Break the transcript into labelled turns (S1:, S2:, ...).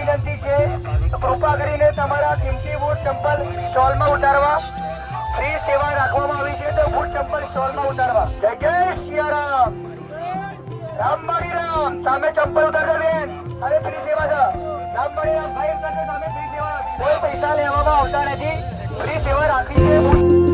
S1: વિનંતી છે કૃપા કરીને તમારા કિંમતી બૂટ ચંપલ સ્ટોલમાં ઉતારવા ફ્રી સેવા રાખવામાં આવી છે તો બૂટ ચંપલ સ્ટોલમાં ઉતારવા જય જય સિયારામ રામબાડી રામ સામે ચંપલ ઉતારજો બેન હવે ફ્રી સેવા છે રામબાડી રામ ભાઈ ઉતારજો સામે ફ્રી સેવા કોઈ પૈસા લેવામાં આવતા નથી ફ્રી સેવા રાખી છે